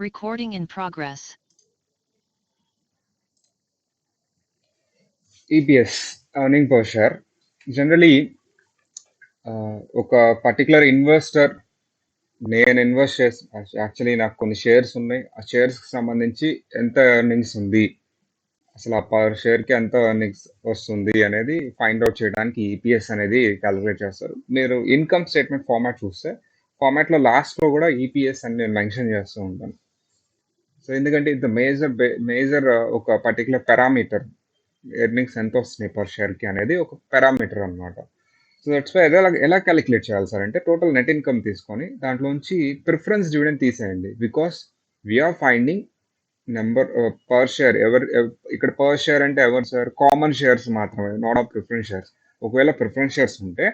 Recording in progress. EPS, earning per share. Generally, ఒక particular investor నేను invest చేసి actually నాకు కొన్ని షేర్స్ ఉన్నాయి. ఆ షేర్స్కి సంబంధించి ఎంత ఎర్నింగ్స్ ఉంది, అసలు ఆ పర్ షేర్కి ఎంత ఎర్నింగ్స్ వస్తుంది అనేది ఫైండ్ అవుట్ చేయడానికి ఈపీఎస్ అనేది క్యాలిక్యులేట్ చేస్తారు. మీరు ఇన్కమ్ స్టేట్మెంట్ ఫార్మాట్ చూస్తే ఫార్మాట్లో లాస్ట్లో కూడా ఈపీఎస్ అని నేను మెన్షన్ చేస్తూ ఉంటాను. సో ఎందుకంటే ఇది మేజర్ ఒక పర్టికులర్ పారామీటర్, ఎర్నింగ్స్ ఎంత వస్తున్నాయి పర్ షేర్కి అనేది ఒక పారామీటర్ అనమాట. సో దట్స్ వై ఎలా క్యాలిక్యులేట్ చేయాలి సార్ అంటే టోటల్ నెట్ ఇన్కమ్ తీసుకొని దాంట్లోంచి ప్రిఫరెన్స్ డివిడెండ్ తీసేయండి. Because we are finding number per share. ఇక్కడ పర్ షేర్ అంటే ఎవరు సార్? కామన్ షేర్స్ మాత్రమే, నాట్ ఆఫ్ ప్రిఫరెన్స్ షేర్స్. ఒకవేళ ప్రిఫరెన్స్ షేర్స్ ఉంటే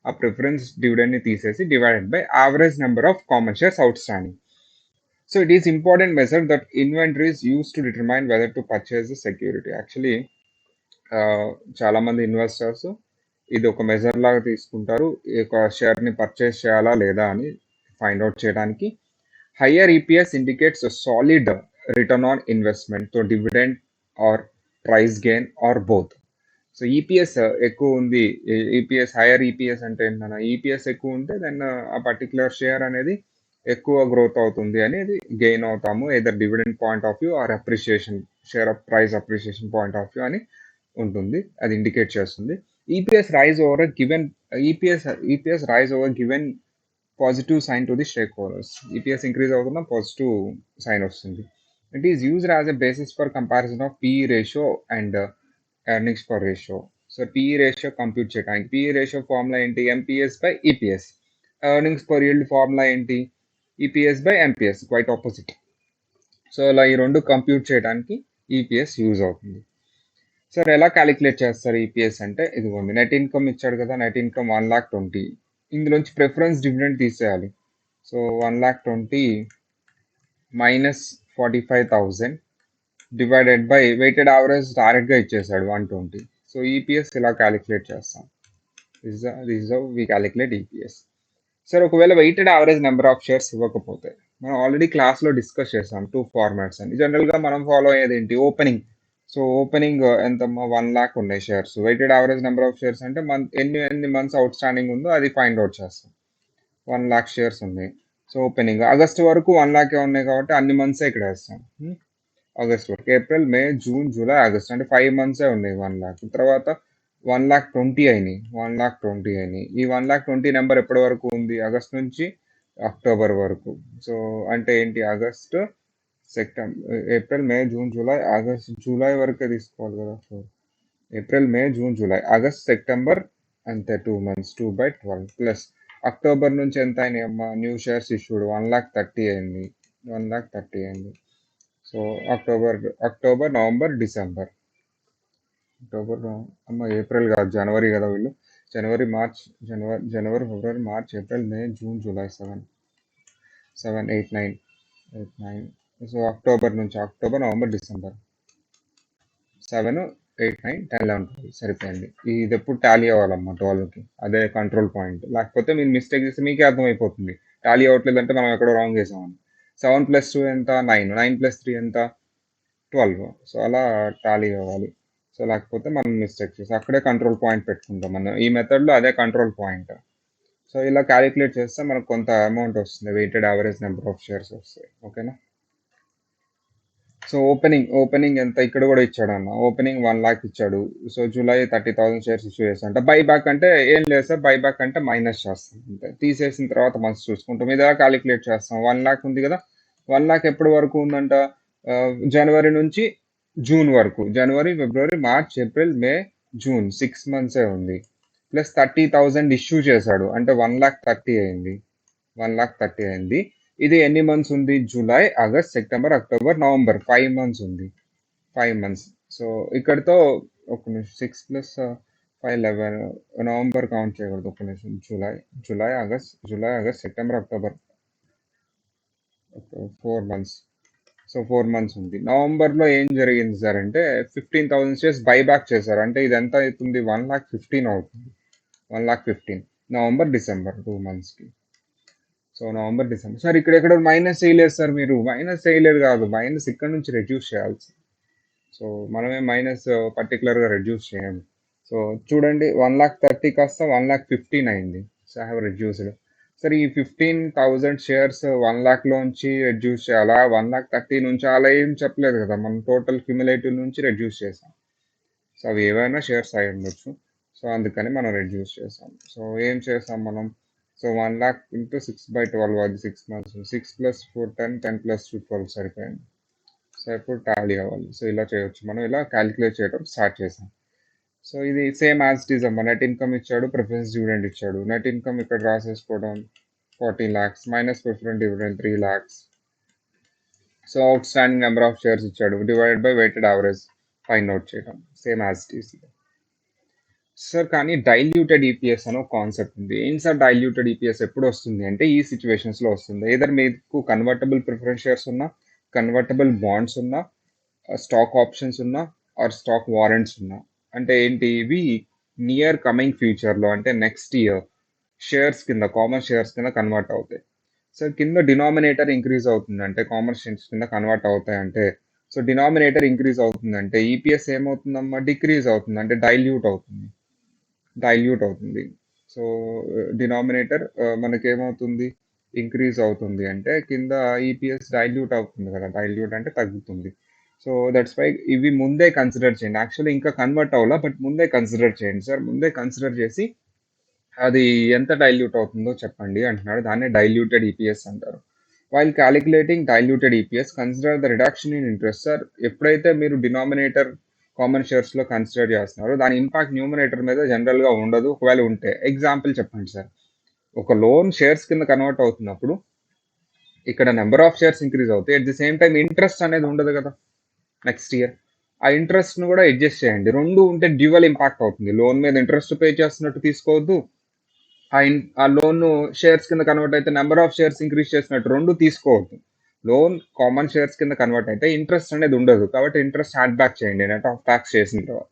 ఆ ప్రిఫరెన్స్ డివిడెండ్ని తీసేసి divided by average number of common shares outstanding. So it is important measure that inventory is used to determine whether to purchase the security. Actually, చాలా మంది investors ఇది ఒక measure లాగా తీసుకుంటారు, ఈ యొక్క షేర్ని పర్చేస్ చేయాలా లేదా అని ఫైండ్ అవుట్ చేయడానికి. Higher EPS indicates solid return on investment, so dividend or price gain or both. So EPS ఎక్కువ ఉంది, ఈపీఎస్ హయ్యర్ ఈపీఎస్ అంటే ఏంటన్నా, ఈపీఎస్ ఎక్కువ ఉంటే దెన్ ఆ పర్టికులర్ షేర్ అనేది ఎక్కువ గ్రోత్ అవుతుంది అనేది గెయిన్ అవుతాము, either dividend point of view or appreciation, share of price appreciation point of view అని ఉంటుంది, అది ఇండికేట్ చేస్తుంది. EPS rise over given EPS rise over given positive sign to the stakeholders. EPS increase అవుతున్న positive sign వస్తుంది. It is used as a basis for comparison of PE ratio and earnings per ratio. So PE ratio compute చేయడానికి PE ratio formula ఏంటి? MPS by EPS. Earnings per yield formula ఏంటి? EPS by MPS, quite opposite. So ఇలా ఈ రెండు compute చేయడానికి EPS use అవుతుంది. Sir ఎలా calculate చేస్తారు ఈపీఎస్ అంటే? ఇదిగోండి, నెట్ ఇన్కమ్ ఇచ్చాడు కదా, నెట్ ఇన్కమ్ 1,20,000, ఇందులోంచి ప్రిఫరెన్స్ డివిడెండ్ తీసేయాలి. So 1,20,000 minus 45,000 divided by weighted average డైరెక్ట్గా ఇచ్చేసాడు 120. సో ఈపీఎస్ ఇలా క్యాలిక్యులేట్ చేస్తాం. This we calculate EPS. Sir ఒకవేళ weighted average number of shares ఇవ్వకపోతే, మనం ఆల్రెడీ క్లాస్లో డిస్కస్ చేసాం 2 ఫార్మాట్స్ అని. జనరల్గా మనం ఫాలో అయ్యేది ఏంటి? ఓపెనింగ్. సో ఓపెనింగ్ ఎంతమ్మా? 1,00,000 ఉన్నాయి shares. Weighted average number of shares అంటే ఎన్ని మంత్స్ అవుట్ స్టాండింగ్ ఉందో అది ఫైండ్ అవుట్ చేస్తాం. 1,00,000 షేర్స్ ఉన్నాయి. సో ఓపెనింగ్ ఆగస్ట్ వరకు 1,00,000 ఉన్నాయి కాబట్టి అన్ని మంత్సే ఇక్కడ వేస్తాం. ఆగస్ట్ వరకు, ఏప్రిల్, మే, జూన్, జూలై, ఆగస్ట్ అంటే 5 మంత్సే ఉన్నాయి 1,00,000. తర్వాత 1,20,000 అయినాయి, 1,20,000 అయినాయి. ఈ 1,20,000 నెంబర్ ఎప్పటి వరకు ఉంది? ఆగస్ట్ నుంచి అక్టోబర్ వరకు. సో అంటే ఏంటి? ఆగస్ట్, సెప్టెంబర్, ఏప్రిల్, మే, జూన్, జూలై, ఆగస్ట్, జూలై వరకే తీసుకోవాలి కదా. సో ఏప్రిల్, మే, జూన్, జూలై, ఆగస్ట్, సెప్టెంబర్, అంతే 2 మంత్స్, 2/12 ప్లస్ అక్టోబర్ నుంచి ఎంత అయినాయి అమ్మా? న్యూ షేర్స్ ఇష్యూడ్ 1,30,000 అయింది, 1,30,000 అయింది. So October, November, December, April కాదు, జనవరి కదా వీళ్ళు. జనవరి, ఫిబ్రవరి, మార్చ్, ఏప్రిల్, మే, జూన్, జూలై, 7, 8, 9. సో అక్టోబర్ నుంచి నవంబర్, డిసెంబర్, 7, 8, 9, 10, 11, 12 సరిపోయింది. ఇది ఎప్పుడు టాలీ అవ్వాలమ్మా 12కి, అదే కంట్రోల్ పాయింట్. లేకపోతే మీరు మిస్టేక్ చేస్తే మీకే అర్థమైపోతుంది టాలీ అవ్వట్లేదంటే మనం ఎక్కడో రాంగ్ చేసామని. 7 + 2 ఎంత? 9. 9 + 3 ఎంత? 12. సో అలా టాలీ అవ్వాలి. సో లేకపోతే మనం మిస్టేక్ చేసి అక్కడే కంట్రోల్ పాయింట్ పెట్టుకుంటాం. మనం ఈ మెథడ్లో అదే కంట్రోల్ పాయింట్. సో ఇలా క్యాలిక్యులేట్ చేస్తే మనకు కొంత అమౌంట్ వస్తుంది, weighted average number of shares వస్తాయి. ఓకేనా? సో ఓపెనింగ్ ఎంత? ఇక్కడ కూడా ఇచ్చాడు అన్న. ఓపెనింగ్ 1,00,000 ఇచ్చాడు. సో జూలై 30,000 షేర్స్ ఇష్యూ చేస్తాం. అంటే బైబ్యాక్ అంటే ఏం లేదు సార్, బైబ్యాక్ అంటే మైనస్ చేస్తాం అంతే, తీసేసిన తర్వాత మంత్స్ చూసుకుంటాం. ఇది ఎలా క్యాలిక్యులేట్ చేస్తాం? 1,00,000 ఉంది కదా, 1,00,000 ఎప్పటి వరకు ఉందంట? జనవరి నుంచి జూన్ వరకు. జనవరి, ఫిబ్రవరి, మార్చ్, ఏప్రిల్, మే, జూన్, 6 మంత్సే ఉంది. ప్లస్ 30,000 ఇష్యూ చేశాడు అంటే 1,30,000 అయింది. 1,30,000 అయింది. ఇది ఎన్ని మంత్స్ ఉంది? July, August, September, October, November, 5 months ఉంది. 5 మంత్స్. సో ఇక్కడతో ఒక నిమిషం, 6 + 5, 11, నవంబర్ కౌంట్ చేయకూడదు, ఒక నిమిషం. July, August, September, October, 4 months. So 4 months ఉంది. నవంబర్లో ఏం జరిగింది సార్ అంటే 15,000 షేర్స్ బైబ్యాక్ చేశారు. అంటే ఇది ఎంత అవుతుంది? 1,15,000 అవుతుంది. 1,15,000 నవంబర్, డిసెంబర్ 2 మంత్స్కి. సో నవంబర్ డిసెంబర్ సార్ ఇక్కడ మైనస్ చేయలేదు సార్, మీరు మైనస్ చేయలేదు కాదు, మైనస్ ఇక్కడ నుంచి రెడ్యూస్ చేయాల్సి. సో మనమే మైనస్ పర్టికులర్గా రెడ్యూస్ చేయాలి. సో చూడండి 1,30,000 కాస్త 1,15,000 అయింది. So I have reduced. సరే ఈ 15,000 షేర్స్ 1,00,000 లోంచి రెడ్యూస్ చేయాలా, 1,30,000 నుంచి అలా ఏం చెప్పలేదు కదా, మనం టోటల్ క్యుములేటివ్ నుంచి రెడ్యూస్ చేసాం. సో అవి ఏవైనా షేర్స్ అయి ఉండొచ్చు. సో అందుకని మనం రెడ్యూస్ చేసాం. సో ఏం చేసాం మనం, సో 1,00,000 ఇంటూ 6/12 అది 6 మంత్స్, 6 + 4 10, 10 + 2 12 సరిపోయింది. సో ఇప్పుడు టాలీ అవ్వాలి. సో ఇలా చేయొచ్చు, మనం ఇలా క్యాలిక్యులేట్ చేయడం స్టార్ట్ చేసాం. సో ఇది సేమ్ యాజ్ ఇట్ ఈజ్ అమ్మ, నెట్ ఇన్కమ్ ఇచ్చాడు, ప్రిఫరెన్స్ డివిడెండ్ ఇచ్చాడు. నెట్ ఇన్కమ్ ఇక్కడ రాసేసుకోవడం 40 lakhs minus preference dividend 3 lakhs. So outstanding number of shares ఇచ్చాడు, divided by weighted average find out చేయడం, same as it is. Sir కానీ diluted EPS అనే concept ఉంది. ఏం సార్ డైల్యూటెడ్ ఈపీఎస్ ఎప్పుడు వస్తుంది అంటే ఈ సిచ్యువేషన్స్లో వస్తుంది. ఏదర్ మీకు కన్వర్టబుల్ ప్రిఫరెన్స్ షేర్స్ ఉన్నా, కన్వర్టబుల్ బాండ్స్ ఉన్నా, స్టాక్ ఆప్షన్స్ ఉన్నా, ఆర్ స్టాక్ వారెంట్స్ ఉన్నా. అంటే ఏంటి, ఇవి నియర్ కమింగ్ ఫ్యూచర్లో అంటే నెక్స్ట్ ఇయర్ షేర్స్ కింద, కామన్ షేర్స్ కింద కన్వర్ట్ అవుతాయి. సో కింద డినామినేటర్ ఇంక్రీజ్ అవుతుంది అంటే కామన్ షేర్స్ కింద కన్వర్ట్ అవుతాయి అంటే, సో డినామినేటర్ ఇంక్రీజ్ అవుతుందంటే ఈపీఎస్ ఏమవుతుందమ్మా, డిక్రీజ్ అవుతుంది అంటే డైల్యూట్ అవుతుంది. సో డినామినేటర్ మనకేమవుతుంది, ఇంక్రీజ్ అవుతుంది అంటే కింద ఈపీఎస్ డైల్యూట్ అవుతుంది కదా, డైల్యూట్ అంటే తగ్గుతుంది. సో దట్స్ వై ఇవి ముందే కన్సిడర్ చేయండి. యాక్చువల్లీ ఇంకా కన్వర్ట్ అవ్వాలా, బట్ ముందే కన్సిడర్ చేయండి సార్. ముందే కన్సిడర్ చేసి అది ఎంత డైల్యూట్ అవుతుందో చెప్పండి అంటున్నాడు. దాన్నే డైల్యూటెడ్ ఈపీఎస్ అంటారు. While calculating diluted EPS consider the reduction in interest. Sir ఎప్పుడైతే మీరు డినామినేటర్ కామన్ షేర్స్లో కన్సిడర్ చేస్తున్నారో దాని ఇంపాక్ట్ న్యూమినేటర్ మీద జనరల్గా ఉండదు. ఒకవేళ ఉంటే ఎగ్జాంపుల్ చెప్పండి సార్. ఒక లోన్ షేర్స్ కింద కన్వర్ట్ అవుతున్నప్పుడు ఇక్కడ నెంబర్ ఆఫ్ షేర్స్ ఇంక్రీజ్ అవుతాయి, at the same time interest అనేది ఉండదు కదా నెక్స్ట్ ఇయర్. ఆ ఇంట్రెస్ట్ను కూడా అడ్జస్ట్ చేయండి. రెండు ఉంటే డ్యూవల్ ఇంపాక్ట్ అవుతుంది. లోన్ మీద ఇంట్రెస్ట్ పే చేస్తున్నట్టు తీసుకోవద్దు, ఆ లోన్ షేర్స్ కింద కన్వర్ట్ అయితే నెంబర్ ఆఫ్ షేర్స్ ఇంక్రీజ్ చేసినట్టు రెండు తీసుకోవద్దు. లోన్ కామన్ షేర్స్ కింద కన్వర్ట్ అయితే ఇంట్రెస్ట్ అనేది ఉండదు, కాబట్టి ఇంట్రెస్ట్ యాడ్ బ్యాక్ చేయండి నెట్ ఆఫ్ ట్యాక్స్ చేసిన తర్వాత.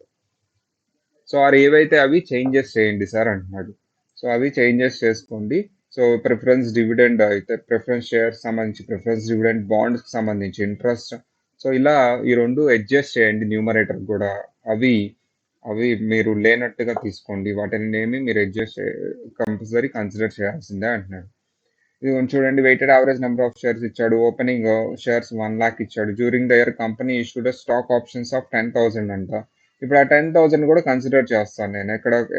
సో ఆర్ ఏవైతే అవి చేంజెస్ చేయండి సార్ అంటున్నాడు. సో అవి చేంజెస్ చేసుకోండి. సో ప్రిఫరెన్స్ డివిడెండ్ అయితే ప్రిఫరెన్స్ షేర్స్ సంబంధించి ప్రిఫరెన్స్ డివిడెండ్, బాండ్స్కి సంబంధించి ఇంట్రెస్ట్. సో ఇలా ఈ రెండు అడ్జస్ట్ చేయండి న్యూమరేటర్ కూడా. అవి అవి మీరు లేనట్టుగా తీసుకోండి, వాటిని ఏమి మీరు అడ్జస్ట్ కంపల్సరీ కన్సిడర్ చేయాల్సిందే అంటున్నాడు. ఇది చూడండి, weighted average number of shares ఇచ్చాడు. ఓపెనింగ్ షేర్స్ 1,00,000 ఇచ్చాడు. During the year company issued stock options of 10,000 అంట. ఇప్పుడు ఆ 10,000 కూడా కన్సిడర్ చేస్తాను నేను.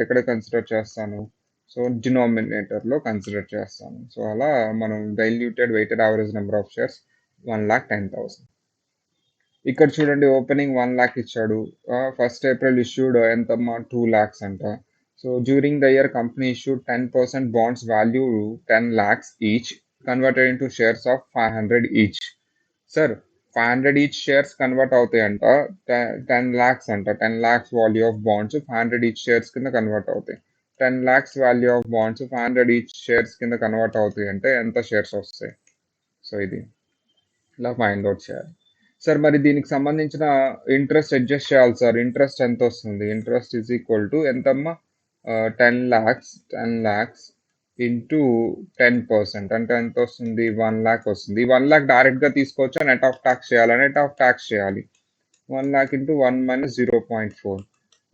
ఎక్కడ కన్సిడర్ చేస్తాను, సో డినామినేటర్లో కన్సిడర్ చేస్తాను. సో అలా మనం diluted weighted average number of shares 1,10,000. ఇక్కడ చూడండి, ఓపెనింగ్ 1,00,000 ఇచ్చాడు. 1st April ఇష్యూడ్ ఎంతమ్మా, 2 lakhs అంట. So during the year company issued 10% bonds value 10 lakhs each, converted into shares of 500 each. Sir 500 each shares convert అవుతాయంట, 10 lakhs అంట. 10 lakhs value of bonds 500 each shares కింద convert అవుతాయి. 10 lakhs value of bonds 500 each shares కింద convert అవుతాయి అంటే ఎంత shares వస్తాయి. So ఇది ఇలా ఫైండ్ అవుట్ చేయాలి. సార్ మరి దీనికి సంబంధించిన ఇంట్రెస్ట్ అడ్జస్ట్ చేయాలి సార్. ఇంట్రెస్ట్ ఎంత వస్తుంది, ఇంట్రెస్ట్ ఈజ్ ఈక్వల్ టు ఎంతమ్మా, 10 lakhs ఇంటూ 10% అంటే ఎంత వస్తుంది, 1,00,000 వస్తుంది. 1,00,000 డైరెక్ట్గా తీసుకోవచ్చా, నెట్ ఆఫ్ ట్యాక్స్ చేయాలి, నెట్ ఆఫ్ ట్యాక్స్ చేయాలి. 1,00,000 ఇంటూ 1 - 0.4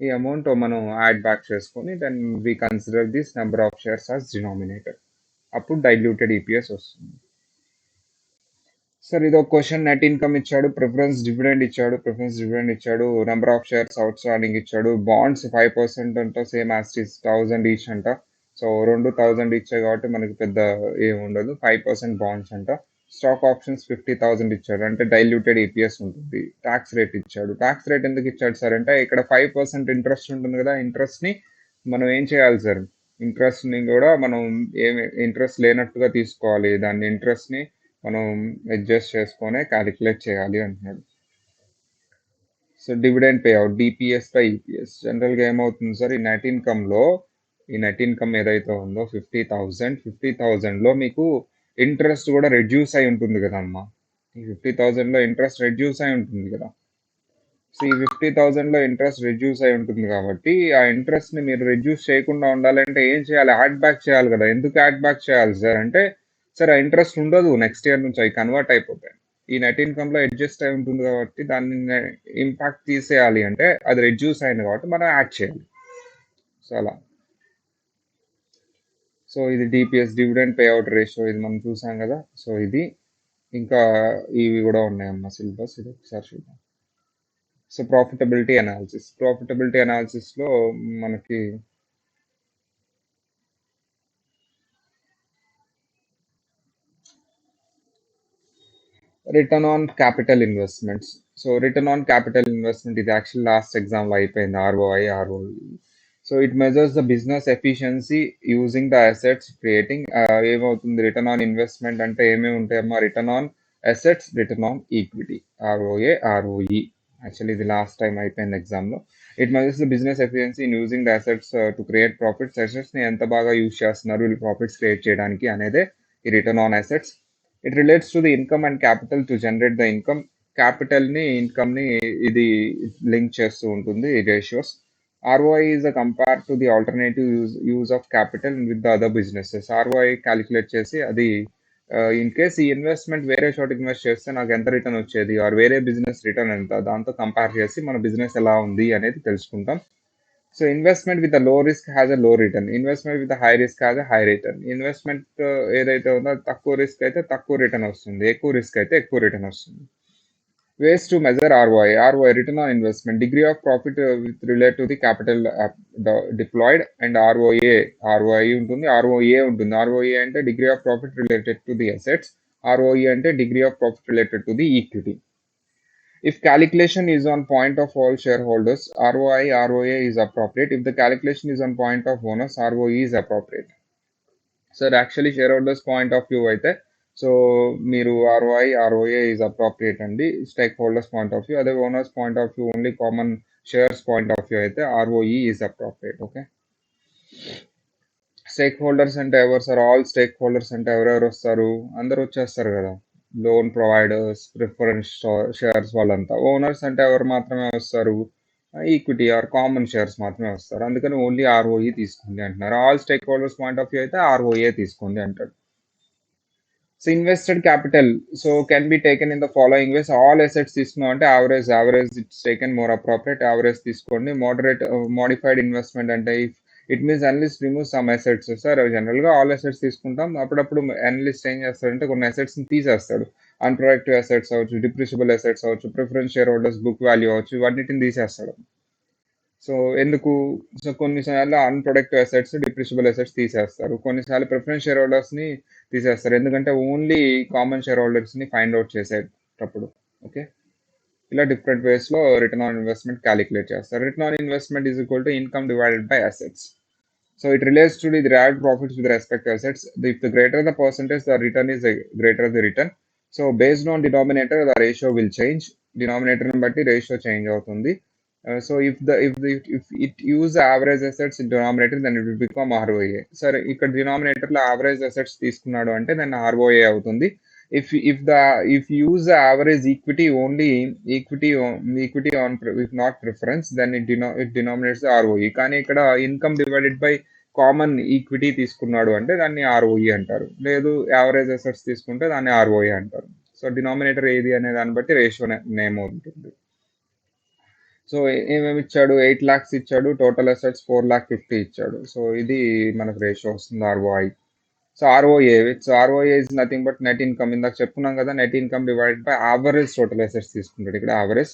ఈ అమౌంట్ మనం యాడ్ బ్యాక్ చేసుకొని then we consider this number of shares as denominator. అప్పుడు డైల్యూటెడ్ ఈపీఎస్ వస్తుంది. సార్ ఇది ఒక క్వశ్చన్. నెట్ ఇన్కమ్ ఇచ్చాడు, ప్రిఫరెన్స్ డివిడెండ్ ఇచ్చాడు, number of shares outstanding ఇచ్చాడు. బాండ్స్ 5% అంట, same as it is 1,000 each అంట. సో 2,000 ఇచ్చాయి కాబట్టి మనకి పెద్ద ఏమి ఉండదు. 5% బాండ్స్ అంట. స్టాక్ ఆప్షన్స్ 50,000 ఇచ్చాడు అంటే డైల్యూటెడ్ ఈపీఎస్ ఉంటుంది. ట్యాక్స్ రేట్ ఇచ్చాడు. ట్యాక్స్ రేట్ ఎందుకు ఇచ్చాడు సార్ అంటే ఇక్కడ 5% ఇంట్రెస్ట్ ఉంటుంది కదా, ఇంట్రెస్ట్ని మనం ఏం చేయాలి సార్, ఇంట్రెస్ట్ని కూడా మనం ఏమి ఇంట్రెస్ట్ లేనట్టుగా తీసుకోవాలి. దాన్ని ఇంట్రెస్ట్ని మనం అడ్జస్ట్ చేసుకొని క్యాలిక్యులేట్ చేయాలి అంటున్నాడు. So dividend pay out DPS by EPS. జనరల్గా ఏమవుతుంది సార్, ఈ నెట్ ఇన్కమ్ ఏదైతే ఉందో 50,000లో మీకు ఇంట్రెస్ట్ కూడా రెడ్యూస్ అయి ఉంటుంది కదమ్మా. ఈ 50,000లో ఇంట్రెస్ట్ రెడ్యూస్ అయి ఉంటుంది కదా. సో ఈ 50,000లో ఇంట్రెస్ట్ రెడ్యూస్ అయి ఉంటుంది కాబట్టి ఆ ఇంట్రెస్ట్ని మీరు రెడ్యూస్ చేయకుండా ఉండాలంటే ఏం చేయాలి, యాడ్ బ్యాక్ చేయాలి కదా. ఎందుకు యాడ్ బ్యాక్ చేయాలి సార్ అంటే సరే ఆ ఇంట్రెస్ట్ ఉండదు. నెక్స్ట్ ఇయర్ నుంచి అవి కన్వర్ట్ అయిపోతాయి. ఈ నెట్ ఇన్‌కమ్‌లో అడ్జస్ట్ అయి ఉంటుంది కాబట్టి దాన్ని ఇంపాక్ట్ తీసేయాలి అంటే అది రెడ్యూస్ అయింది కాబట్టి మనం యాడ్ చేయాలి. సో, అలా. సో, ఇది DPS dividend pay out ratio ఇది మనం చూసాం గదా! సో, ఇది. ఇంకా ఇవి గూడా ఉన్నాయమ్మా సిలబస్. ఇది ఒకసారి చూద్దాం. So, profitability analysis. ప్రాఫిటబిలిటీ అనాలిసిస్‌లో మనకి return on capital investments. So, return on capital investment ఇది యాక్చువల్లీ లాస్ట్ ఎగ్జామ్‌లో అయిపోయింది. ROI, ROE. So, it measures the business efficiency using the assets creating ఏమవుతుంది రిటర్న్ ఆన్ ఇన్వెస్ట్‌మెంట్ అంటే ఏమేమి ఉంటాయమ్మా? Return on assets, return on equity. ROA, ROE. Actually ఇది last time అయిపోయింది ఎగ్జామ్‌లో. It measures the business efficiency in using the assets to create profits. అసెట్స్‌ని ఎంత బాగా use చేస్తున్నారు వీళ్ళు ప్రాఫిట్స్ క్రియేట్ చేయడానికి అనేదే ఈ return on assets. It relates to the income and capital to generate the income. క్యాపిటల్‌ని, ఇన్కమ్‌ని ఇది లింక్ చేస్తూ ఉంటుంది ఈ ratios. ROI is a compare to the alternative use of capital with the other businesses. ROI calculate చేసి అది in case ఈ investment వేరే చోట ఇన్వెస్ట్ చేస్తే నాకు ఎంత రిటర్న్ వచ్చేది ఆర్ వేరే బిజినెస్ రిటర్న్ ఎంత దాంతో కంపేర్ చేసి మన బిజినెస్ ఎలా ఉంది అనేది తెలుసుకుంటాం. So investment with low risk has a low return, investment with high risk has a high return. Investment ఏదైతే ఉందో అది తక్కువ రిస్క్ అయితే తక్కువ రిటర్న్ వస్తుంది, ఎక్కువ రిస్క్ అయితే ఎక్కువ రిటర్న్ వస్తుంది. Ways to measure ROI. ROI, return on investment, degree of profit with relate to the capital deployed, and ROA. ROI ఉంటుంది, ROA ఉంటుంది. ROA అంటే degree of profit related to the assets. ROE అంటే degree of profit related to the equity. If calculation is on point of all shareholders, ROI, ROA is appropriate. If the calculation is on point of owners, ROE is appropriate. Sir actually share holders point of view అయితే so మీరు ROA is appropriate అండి stake holders point of view. అదే owners point of view only common shares point of view అయితే ROE is appropriate. Okay, stake holders అంటే ఎవరు sir? All stake holders అంటే ఎవరెవరు వస్తారు? అందరు వచ్చేస్తారు కదా, లోన్ ప్రొవైడర్స్, ప్రిఫరెన్స్ షేర్స్ వాళ్ళంతా. ఓనర్స్ అంటే ఎవరు మాత్రమే వస్తారు? ఈక్విటీ ఆర్ కామన్ షేర్స్ మాత్రమే వస్తారు. అందుకని ఓన్లీ ఆర్ఓఈ తీసుకోండి అంటున్నారు. All stake holders point of view అయితే ఆర్ఓఏ తీసుకోండి అంటాడు. So invested capital so can be taken in the following ways. All assets తీసుకున్నాం అంటే average it's taken more appropriate. Average తీసుకోండి. మోడరేట్ మోడిఫైడ్ ఇన్వెస్ట్మెంట్ అంటే it means analyst remove some assets. Sir జనరల్గా all assets తీసుకుంటాం, అప్పుడప్పుడు analyst ఏం చేస్తాడంటే కొన్ని అసెట్స్ని తీసేస్తాడు. అన్ప్రొడక్టివ్ అసెట్స్ అవ్వచ్చు, డిప్రిషియబుల్ అసెట్స్ అవ్వచ్చు, preference share holders book value అవ్వచ్చు, ఇవన్నిటిని తీసేస్తాడు. సో ఎందుకు? సో కొన్నిసార్లు అన్‌ప్రొడక్టివ్ అసెట్స్, డిప్రిషియబుల్ అసెట్స్ తీసేస్తారు. కొన్నిసార్లు ప్రిఫరెన్స్ షేర్ హోల్డర్స్‌ని తీసేస్తారు. ఎందుకంటే ఓన్లీ కామన్ షేర్ హోల్డర్స్‌ని ఫైండ్ ఔట్ చేసేటప్పుడు. ఓకే, ఇలా డిఫరెంట్ వేస్‌లో రిటర్న్ ఆన్ ఇన్వెస్ట్మెంట్ క్యాలిక్యులేట్ చేస్తారు. Return on investment is equal to income divided by assets. So it relates to the derived profits with respect to assets. If the greater the percentage, the return is greater the return. So based on denominator, the ratio will change. Denominator ని బట్టి ratio change అవుతుంది. So if it use the average assets in denominator, then it will become ROA. సరే ఇక్కడ denominator లో average assets తీసుకున్నాడు అంటే then ROA అవుతుంది. If you use the average equity only, equity on if not preference, then it denominates the ROE. కానీ ఇక్కడ income divided by common equity తీసుకున్నాడు అంటే దాన్ని ఆర్ఓఈ అంటారు. లేదు యావరేజ్ అసెట్స్ తీసుకుంటే దాన్ని ఆర్ఓఏ అంటారు. సో డినామినేటర్ ఏది అనే దాన్ని బట్టి రేషియో నేమ్ ఉంటుంది. సో ఏమేమి ఇచ్చాడు? 8 lakhs ఇచ్చాడు, టోటల్ అసెట్స్ 4,50,000 ఇచ్చాడు. సో ఇది మనకు రేషియో వస్తుంది ROI. So ROA, ROA is nothing but net income. ఇందాక చెప్పుకున్నాం కదా, net income divided by average total assets తీసుకుంటాడు ఇక్కడ average.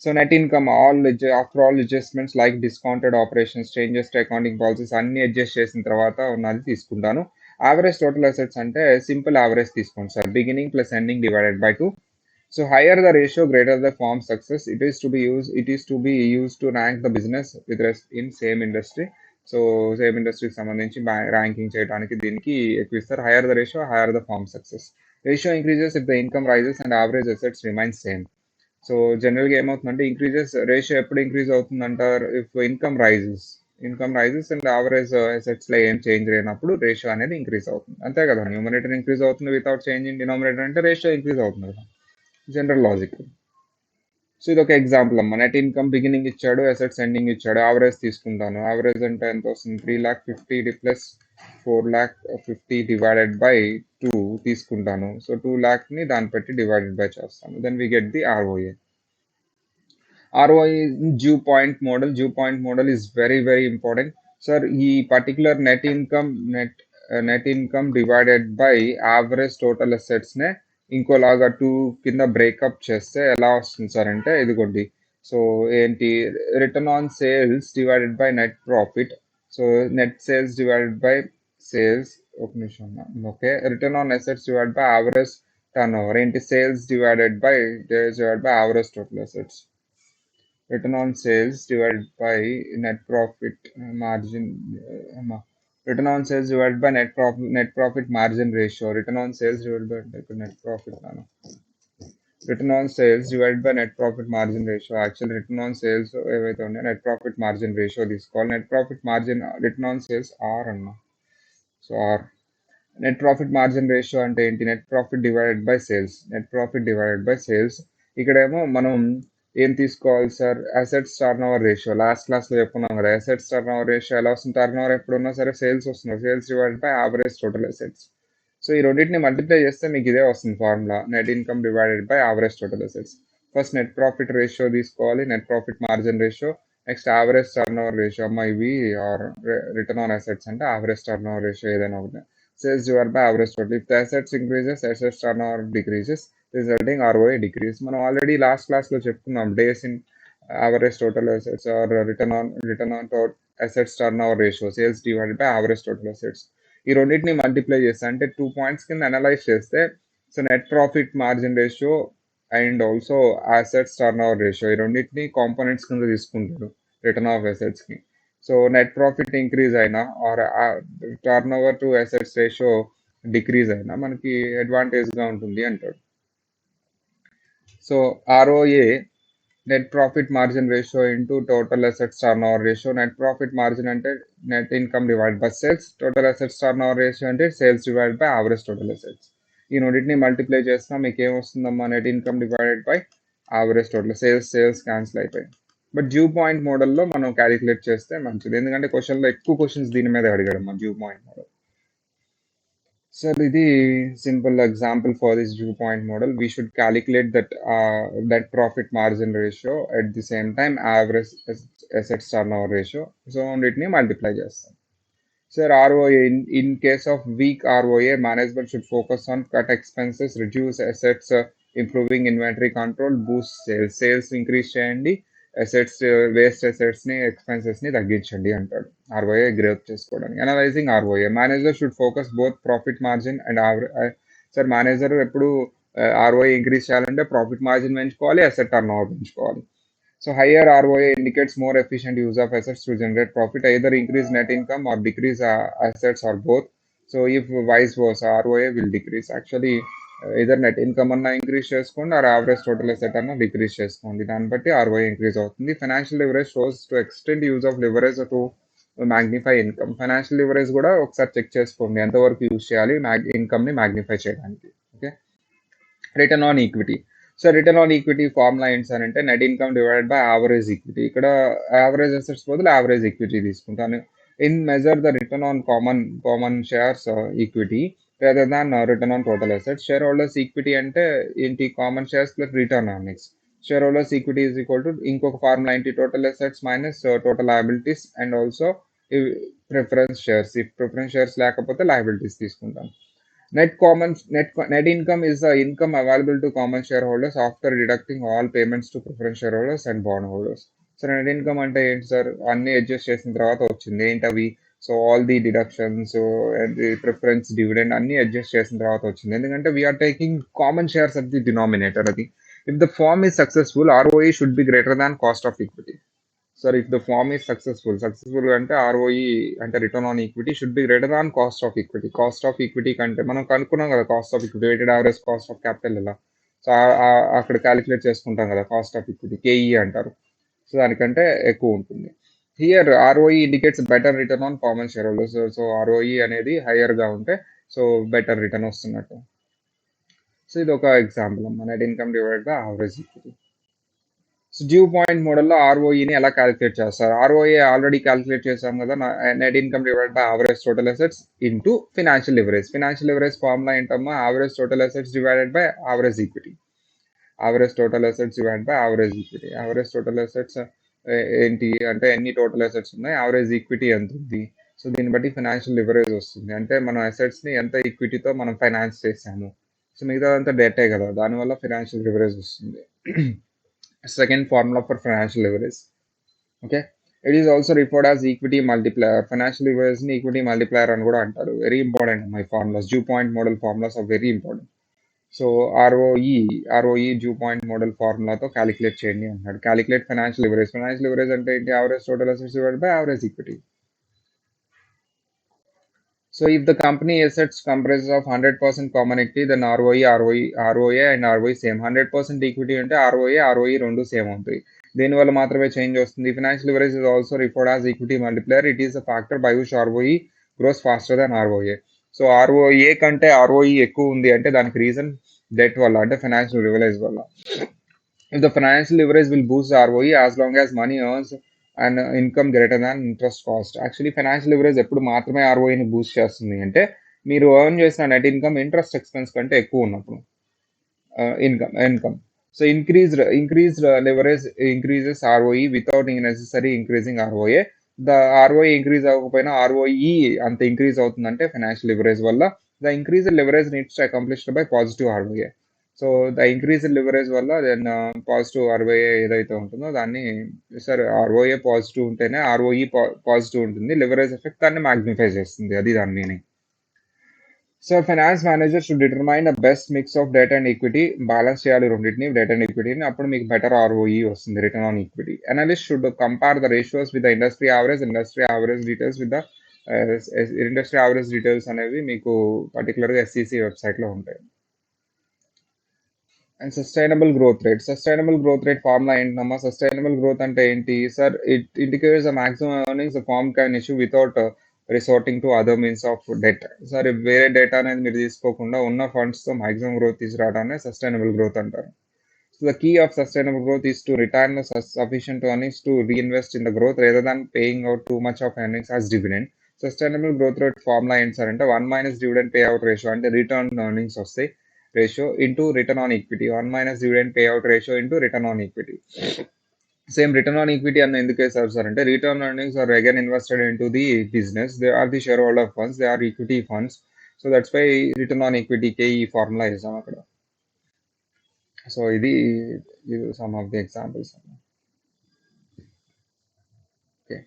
So net income after all adjustments like discounted operations, changes to accounting policies అన్ని adjust చేసిన తర్వాత ఉన్నది తీసుకుంటాను. యావరేజ్ టోటల్ అసెట్స్ అంటే సింపుల్ యావరేజ్ తీసుకోండి sir, beginning plus ending divided by 2. So higher the ratio, greater the firm success. It is to be used to rank the business with in same industry. So same ఇండస్ట్రీకి సంబంధించి ranking చేయడానికి దీనికి ఎక్కువ ఇస్తారు. Higher the ratio, higher the firm success. Ratio increases if the income rises and average assets remains same. So జనరల్గా ఏమవుతుందంటే ratio ఎప్పుడు increase అవుతుందంటారు? If income rises and average అసెట్స్లో ఏం చేంజ్ లేనప్పుడు రేషియో అనేది ఇంక్రీజ్ అవుతుంది. అంతే కదా, న్యూమరేటర్ ఇంక్రీజ్ అవుతుంది వితౌట్ చేంజ్ ఇన్ డినామినేటర్ అంటే రేషియో ఇంక్రీజ్ అవుతుంది కదా, జనరల్ లాజిక్. సో ఇది ఒక ఎగ్జాంపుల్ అమ్మ. నెట్ ఇన్కమ్ బిగినింగ్ ఇచ్చాడు, అసెట్స్ ఎండింగ్ ఇచ్చాడు. యావరేజ్ తీసుకుంటాను. యావరేజ్ అంటే ఎంత వస్తుంది? 3,50,000 ప్లస్ 4,50,000 డివైడెడ్ బై 2 తీసుకుంటాను. సో 2,00,000ని దాన్ని పెట్టి డివైడెడ్ బై చేస్తాను. Then we get the ROA. ROI in Dew Point model. Dew Point model is very very important. Sir, ఈ particular net income divided by average total assets నే ఇంకోలాగా 2 కింద breakup చేస్తే ఎలా వస్తుంది సార్ అంటే ఇదిగోండి. సో ఏంటి, return on sales divided by net profit. So net sales divided by sales, ఒక నిమిషం, okay, return on assets divided by average turnover. ఏంటి, sales divided by average total assets. Return on sales divided by net profit margin. Return on sales divided by net profit margin ratio. Return on sales divided by net profit. Return on sales divided by net profit margin ratio. Actually, return on sales net profit margin ratio. This called net profit margin. Return on sales R anna. So R. Net profit margin ratio అంటే ఏంటి? Net profit divided by sales. Net profit divided by sales. ఇక్కడేమో మనం ఏం తీసుకోవాలి sir? Assets turn over ratio. Last క్లాస్లో చెప్పుకున్నాం కదా, assets turn over ratio ఎలా వస్తుంది? టర్న్ ఓవర్ ఎప్పుడున్నా సరే సేల్స్ వస్తుంది. Sales divided by average total assets. So ఈ రెండింటిని మల్టిప్లై చేస్తే మీకు ఇదే వస్తుంది formula, net income divided by average total assets. First net profit ratio తీసుకోవాలి, net profit margin ratio, next average turn over ratio. అమ్మ ఇవి ఆర్ రిటర్న్ ఆన్ అసెట్స్ అంటే యావరేజ్ టర్న్ ఓవర్ రేషియో ఏదైనా ఒకటి. Sales divided by average total. If the assets increases, assets turnover decreases, resulting ROA decrease. మనం already last క్లాస్లో చెప్పుకున్నాం, days in average total assets or return on assets turn over రేషియో, sales divided by average total assets. ఈ రెండింటిని multiply చేస్తే అంటే 2 points కింద analyse చేస్తే, so net profit margin ratio and also assets turn over ratio, ఈ రెండింటిని components కింద తీసుకుంటారు రిటర్న్ ఆఫ్ అసెట్స్కి. సో నెట్ ప్రాఫిట్ ఇంక్రీజ్ అయినా or turnover to assets ratio decrease అయినా మనకి అడ్వాంటేజ్గా ఉంటుంది అంటాడు. So ROA net profit margin ratio into total assets turn over ratio. Net profit margin అంటే net income divide by sales, total assets turn over ratio అంటే sales divide by average total assets. ఈ రెండింటిని multiply చేసినా మీకు ఏమొస్తుందమ్మా? Net income divided by average total. Sales cancel అయిపోయి. But DuPont మోడల్లో మనం క్యాలిక్యులేట్ చేస్తే మంచిది, ఎందుకంటే క్వశ్చన్లో ఎక్కువ క్వశ్చన్స్ దీని మీద అడిగాడు మా డ్యూ పాయింట్ మోడల్. సార్ ఇది simple example for this dew point model. We should calculate that net profit margin ratio at the same time average assets turn over ratio. So వీటిని మల్టిప్లై చేస్తాం. Sir, ROA, in case of weak ROA, management should focus on cut expenses, reduce assets, improving inventory control, boost sales. Sales increase చేయండి, assets waste అసెట్స్ని ఎక్స్పెన్సెస్ని తగ్గించండి అంటాడు ROA growth చేసుకోవడానికి. Analysing ROA, manager should focus both profit margin and sir manager ఎప్పుడు ROA increase చేయాలంటే profit margin పెంచుకోవాలి, asset turn over పెంచుకోవాలి. So higher ROA indicates more efficient use of assets to generate profit, either increase net income or decrease assets or both. So if vice versa, ROA will decrease. Actually, either net income అన్నా increase చేసుకోండి or average total asset అన్నా decrease చేసుకోండి. దాన్ని బట్టి ROA increase అవుతుంది. Financial leverage shows to extend use of leverage to magnify income. Financial leverage కూడా ఒకసారి check చేసుకోండి ఎంతవరకు యూజ్ చేయాలి ఇన్కమ్ని మ్యాగ్నిఫై చేయడానికి. Okay, return on equity. So return on equity formula ఏంటి సార్ అంటే net income divided by average equity. ఇక్కడ average assets బదులు యావరేజ్ ఈక్విటీ తీసుకుంటాను. In measure the return on common shares equity rather than return on total assets. Share holders equity అంటే ఏంటి? Common shares plus return earnings. Share holders equity is equal to ఇంకొక formula ఏంటి? Total assets minus total liabilities and also preference shares. ఈ preference shares లేకపోతే liabilities తీసుకుంటాం. Net income is the income available to common shareholders after deducting all payments to preference shareholders and bondholders. So net income అంటే ఏంటి sir? అన్ని adjust చేసిన తర్వాత వచ్చింది. ఏంటవి? So all the deductions, preference, dividend అన్ని అడ్జస్ట్ చేసిన తర్వాత వచ్చింది. ఎందుకంటే we are taking common shares at the denominator. అది if the firm is successful, ROE should be greater than cost of equity. Sir if the firm is successful అంటే ROE అంటే return on equity should be greater than cost of equity. Cost of equity కంటే మనం కనుక్కున్నాం కదా cost of equity, weighted average cost of capital ఎలా. So అక్కడ calculate చేసుకుంటాం కదా కాస్ట్ ఆఫ్ ఈక్విటీ, కేఈ అంటారు. సో దానికంటే ఎక్కువ ఉంటుంది. Here ROE indicates better return on common share holders. So ROE అనేది హయ్యర్గా ఉంటే సో బెటర్ రిటర్న్ వస్తున్నట్టు. సో ఇది ఒక ఎగ్జాంపుల్ అమ్మా, net income divided by average equity. So DuPont మోడల్లో ఆర్ఓఈని ఎలా క్యాలిక్యులేట్ చేస్తారు? ఆర్ఓఏ ఆల్రెడీ క్యాలిక్యులేట్ చేసాం కదా, net income divide by average total assets into financial leverage. Financial leverage formula ఏంటమ్మా? Average total assets divided by average equity. Average total assets divide by average equity. Average total assets ఏంటి అంటే ఎన్ని total assets ఉన్నాయి, average equity ఎంత ఉంది. So దీన్ని బట్టి financial leverage వస్తుంది, అంటే మన అసెట్స్ని ఎంత ఈక్విటీతో మనం ఫైనాన్స్ చేసాము. సో మిగతాదంతా డేటే కదా, దానివల్ల ఫినాన్షియల్ లివరేజ్ వస్తుంది. Second formula for financial leverage. Okay, it is also referred as equity multiplier. Financial leverage ని ఈక్విటీ మల్టిప్లయర్ అని కూడా అంటారు. Very important my formulas. DuPont model formulas are very important. So ROE DuPont model ఫార్ములాతో calculate చేయండి అంటున్నాడు. Calculate financial leverage. Financial leverage అంటే ఏంటి? Average total assets divided by average equity. So if the company assets comprises of 100% common equity, then ROA and ROE same. 100% equity అంటే ROE రెండు same ఉంటాయి. దీనివల్ల మాత్రమే చేంజ్ వస్తుంది. Financial leverage is also referred as equity multiplier. It is a factor by which ROE grows faster than ROA. So ROA కంటే ROE ఎక్కువ ఉంది అంటే దానికి రీజన్ డెట్ వల్ల, అంటే ఫైనాన్షియల్ లివరేజ్ వల్ల. If the financial leverage will boost the ROE as long as money earns and income greater than interest cost. Actually financial leverage ఎప్పుడు మాత్రమే ఆర్ఓఐని బూస్ట్ చేస్తుంది అంటే మీరు ఎర్న్ చేసిన నెట్ ఇన్కమ్ ఇంట్రెస్ట్ ఎక్స్పెన్స్ కంటే ఎక్కువ ఉన్నప్పుడు. Income. So increased leverage increases ROE without necessary increasing ROA. The ROI increase అవ్వకపోయినా ఆర్ఓఈ అంత ఇంక్రీజ్ అవుతుందంటే ఫైనాన్షియల్ లివరేజ్ వల్ల. The increase leverage needs to accomplished by positive ROA. So the increase leverage వల్ల then positive ROA ఏదైతే ఉంటుందో దాన్ని, sir ROA positive ఉంటేనే ROE positive ఉంటుంది. లివరేజ్ ఎఫెక్ట్ దాన్ని మ్యాగ్నిఫై చేస్తుంది, అది దాని meaning. So finance manager should determine the best mix of debt and equity. Balance చేయాలి రెండింటిని, డెట్ అండ్ ఈక్విటీని, అప్పుడు మీకు బెటర్ ఆర్ఓఈ వస్తుంది, return on equity. Analyst should compare the ratios with the industry average details with the industry average details అనేవి మీకు పర్టికులర్గా SCC వెబ్సైట్లో ఉంటాయి. And sustainable growth rate formula ఏంటమ్మా? సస్టైనబుల్ గ్రోత్ అంటే ఏంటి sir? It indicates the maximum earnings firm can issue without resorting to other means of debt. Sir వేరే data అనేది మీరు తీసుకోకుండా ఉన్న ఫండ్స్తో మాక్సిమం గ్రోత్ తీసుకురావడాన్ని సస్టైనబుల్ గ్రోత్ అంటారు. So the key of sustainable growth is to return sufficient earnings to reinvest in the growth rather than paying out too much of earnings as dividend. Sustainable growth rate formula ఏంటి sir అంటే 1 minus dividend pay out ratio, అంటే return earnings వస్తాయి ratio into return on equity. 1 minus dividend pay out ratio into return on equity. Same return on equity అన్న ఎందుకు వేస్తారు sir అంటే return earnings are again invested in to the business. They are the share holder funds, they are equity funds. So that's why return on ఈక్విటీకే ఈ formula వేసాం అక్కడ. So ఇది some of the examples. Okay,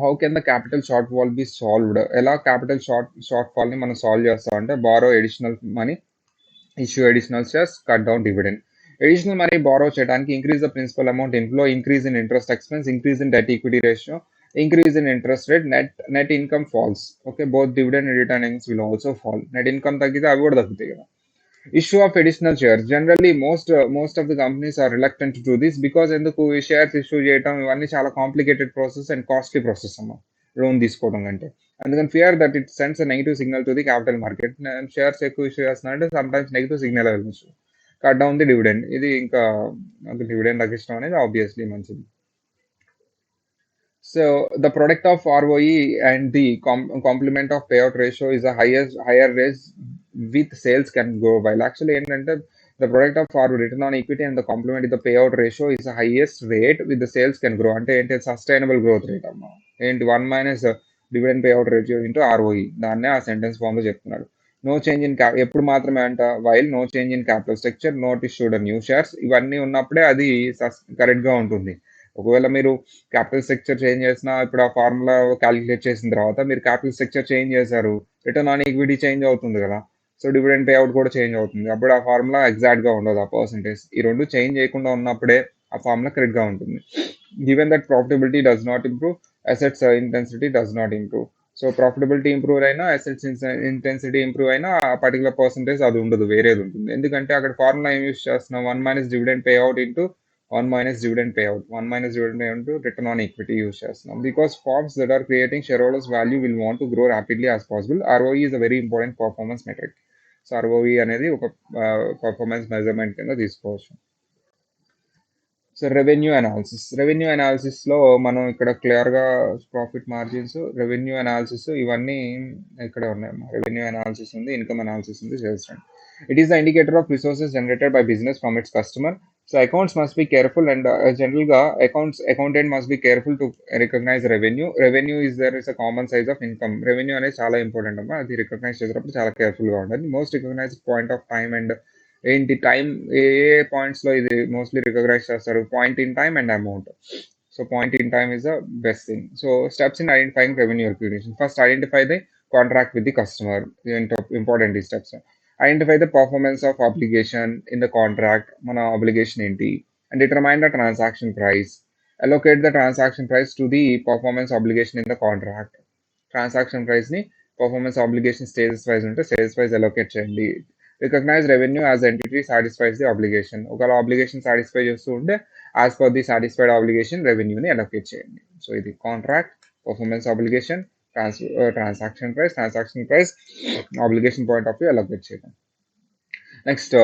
how can the capital short fall be solved? ఎలా capital short fall ని మనం సాల్వ్ చేస్తాం అంటే borrow additional money, issue additional shares, cut down dividend. Additional money borrow చేయడానికి increase the principal amount inflow, increase in interest expense, increase in debt equity ratio, increase in interest rate, net income falls. Okay, both dividend and returnings will also fall. Net income తగ్గితే అవి కూడా తగ్గుతాయి కదా. Issue of additional shares. Generally most of the companies are reluctant to do this because ఎందుకు ఈ shares issue చేయడం ఇవన్నీ చాలా complicated process and costly process అమ్మా లోన్ తీసుకోవడం కంటే. అందుకని fear that it sends a negative signal to the capital market. Shares ఎక్కువ ఇష్యూ చేస్తున్నారంటే సమ్ టైమ్స్ నెగిటివ్ సిగ్నల్ వెళ్ళచ్చు. Cut down the dividend. ఇది ఇంకా నాకు డివిడెండ్ తగ్గించడం అనేది ఆబ్వియస్లీ మంచిది. So the product of ROE and the complement of payout ratio is a higher raise with sales can go while. Actually ఏంటంటే the product of our return on equity and the complement with the payout ratio is the highest rate with the sales can grow. అంటే ఏంటి? Sustainable growth rate అమ్మా. ఏంటి? 1 minus dividend payout ratio into ROE. దాన్నే ఆ sentence form లో చెప్తున్నాడు. No change in ఎప్పుడు మాత్రమే అంట? While no change in capital structure, not issued new shares. ఇవన్నీ ఉన్నప్పుడే అది కరెక్ట్ గా ఉంటుంది. ఒకవేళ మీరు క్యాపిటల్ స్ట్రక్చర్ చేంజ్ చేసినా, ఇప్పుడు ఆ ఫార్ములా క్యాలిక్యులేట్ చేసిన తర్వాత మీరు క్యాపిటల్ స్ట్రక్చర్ చేంజ్ చేశారు, రిటర్న్ ఆన్ ఈక్విటీ చేంజ్ అవుతుంది కదా. సో డివిడెండ్ పేఅవుట్ కూడా చేంజ్ అవుతుంది. అప్పుడు ఆ ఫార్ములా ఎగ్జాక్ట్ గా ఉండదు, ఆ పర్సంటేజ్. ఈ రెండు చేంజ్ చేయకుండా ఉన్నప్పుడే ఆ ఫార్ములా కరెక్ట్ గా ఉంటుంది. Given that profitability does not improve, assets intensity does not improve. So profitability improve అయినా, అసెట్స్ ఇంటెన్సిటీ ఇంప్రూవ్ అయినా ఆ పర్టికులర్ పర్సంటేజ్ అది ఉండదు, వేరేది ఉంటుంది. ఎందుకంటే అక్కడ ఫార్ములా ఏం యూస్ చేస్తున్నాం? 1 minus dividend payout into 1 minus dividend payout. 1 minus dividend payout to return on equity use చేస్తున్నాం. Because firms that are creating shareholders value will want to grow rapidly as possible. ROE is a very important performance metric. So ROE అనేది ఒక performance measurement కింద తీసుకోవచ్చు. So revenue అనాలిసిస్లో మనం ఇక్కడ క్లియర్గా profit margins, revenue analysis ఇవన్నీ ఇక్కడ ఉన్నాయి. రెవెన్యూ అనాలిసిస్ ఉంది, ఇన్కమ్ అనాలిసిస్ ఉంది, sales trend. It is the indicator of resources generated by business from its customer. So accounts must be careful and జనరల్గా accountant must be careful to recognise revenue is there is a common size of income. Revenue అనేది చాలా important అమ్మా, అది recognise చేసేటప్పుడు చాలా కేర్ఫుల్గా ఉండాలి. Most recognised point of time and ఏంటి టైం, ఏ ఏ పాయింట్స్లో ఇది మోస్ట్లీ రికగ్నైజ్ చేస్తారు, point in time and amount. So point in time is the best thing. So steps in identifying revenue recognition. First identify the contract with the customer. Important ఈ steps. Identify the performance of application in the contract, మన obligation ఏంటి, and determine the transaction price. Allocate the transaction price to the performance obligation in the contract. Transaction ప్రైస్ని performance obligation stages wise ఉంటే stages wise allocate చేయండి. Recognise revenue as entity satisfies the obligation. ఒకవేళ obligation satisfy చేస్తూ ఉంటే as per the satisfied obligation రెవెన్యూని allocate చేయండి. So ఇది contract, performance obligation, transaction price obligation point of view allocate చేయడం. Next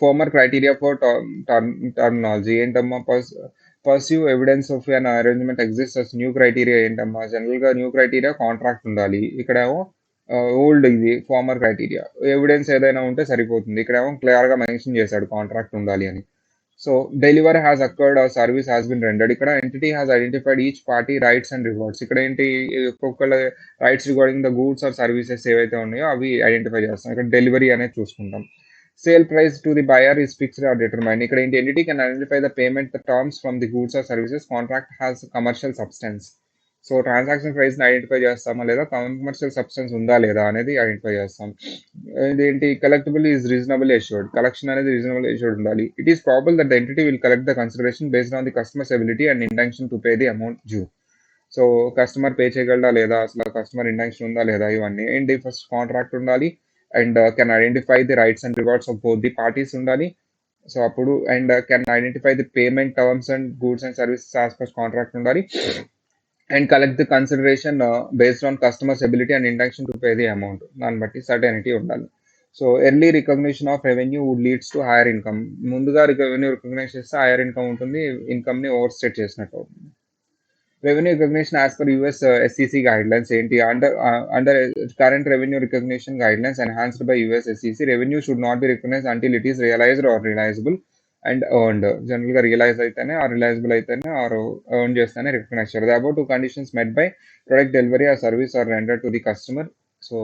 former criteria for terminology ఏంటమ్మా? Pursue evidence of an arrangement exist as. New criteria ఏంటమ్మా? జనరల్గా new criteria contract ఉండాలి. ఇక్కడేమో old ఇది ఫార్మర్ క్రైటీరియా. ఎవిడెన్స్ ఏదైనా ఉంటే సరిపోతుంది. ఇక్కడేమో క్లియర్గా మెన్షన్ చేశాడు కాంట్రాక్ట్ ఉండాలి అని. So delivery has occurred or service has been rendered. ఇక్కడ entity has identified each party rights and rewards. ఇక్కడ ఏంటి, ఒక్కొక్కళ్ళ rights regarding the goods or services ఏవైతే ఉన్నాయో అవి ఐడెంటిఫై చేస్తాం. ఇక్కడ డెలివరీ అనేది చూసుకుంటాం. Sale price to the buyer is fixed or determine. ఇక్కడ ఏంటి, entity can identify the payment terms from the goods or services. Contract has commercial substance. So transaction ప్రైస్ని ఐడెంటిఫై చేస్తామా లేదా, కమర్షియల్ సబ్స్టెన్స్ ఉందా లేదా అనేది ఐడెంటిఫై చేస్తాం. ఇదేంటి, collectible is reasonable assured. Collection అనేది రీజనబుల్ ఎష్యూర్డ్ ఉండాలి. It is probable that the entity will collect the consideration based on the customer's ability and intention to pay the amount due. So customer pay చేయగలడా లేదా, అసలు customer intention ఉందా లేదా, ఇవన్నీ ఏంటి, first contract ఉండాలి and can identify the rights and rewards of both the parties ఉండాలి. So అప్పుడు and can identify the payment terms and goods and services as per contract ఉండాలి. And collect the consideration based on customer's ability and intention to pay the amount. దాన్ని బట్టి certainty ఉండాలి. So early recognition of revenue would leads to higher income. ముందుగా revenue recognise చేస్తే higher income ఉంటుంది, ఇన్కమ్ని over state చేసినట్టు అవుతుంది. Revenue recognition as per US SEC guidelines ఏంటి, under current revenue recognition guidelines enhanced by US SEC, revenue should not be recognise until it is realized or realizable and earned. జనరల్గా realize అయితేనే or realizable అయితేనే or earn చేస్తేనే recognize చేయాలి. The about two conditions met by product delivery or service or render to the customer. So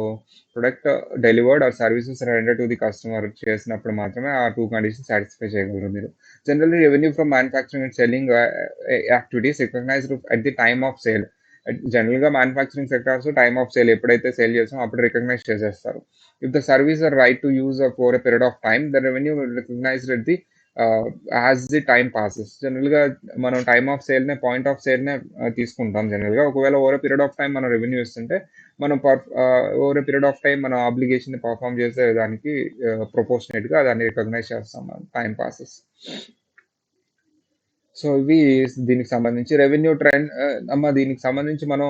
product delivered or services render to the customer చేసినప్పుడు మాత్రమే ఆ two conditions satisfy చేయగలరు మీరు. Generally, revenue from manufacturing and selling activities recognized at the time of sale. జనరల్గా manufacturing sectors time of sale ఎప్పుడైతే sale చేస్తామో అప్పుడు recognize చేసేస్తారు. If the service or right to use for a period of time, the revenue recognized at the as the time passes. జనరల్గా మనం time of సేల్నే, point of సేల్నే తీసుకుంటాం జనరల్గా. ఒకవేళ over a period of time మనం revenue ఇస్తుంటే మనం over a period of time మనం ఆబ్లిగేషన్ పర్ఫామ్ చేసే దానికి ప్రొపోర్షనేట్గా దాన్ని రికగ్నైజ్ చేస్తాం మనం టైం పాసెస్. సో ఇవి దీనికి సంబంధించి రెవెన్యూ ట్రెండ్ అమ్మ. దీనికి సంబంధించి మనం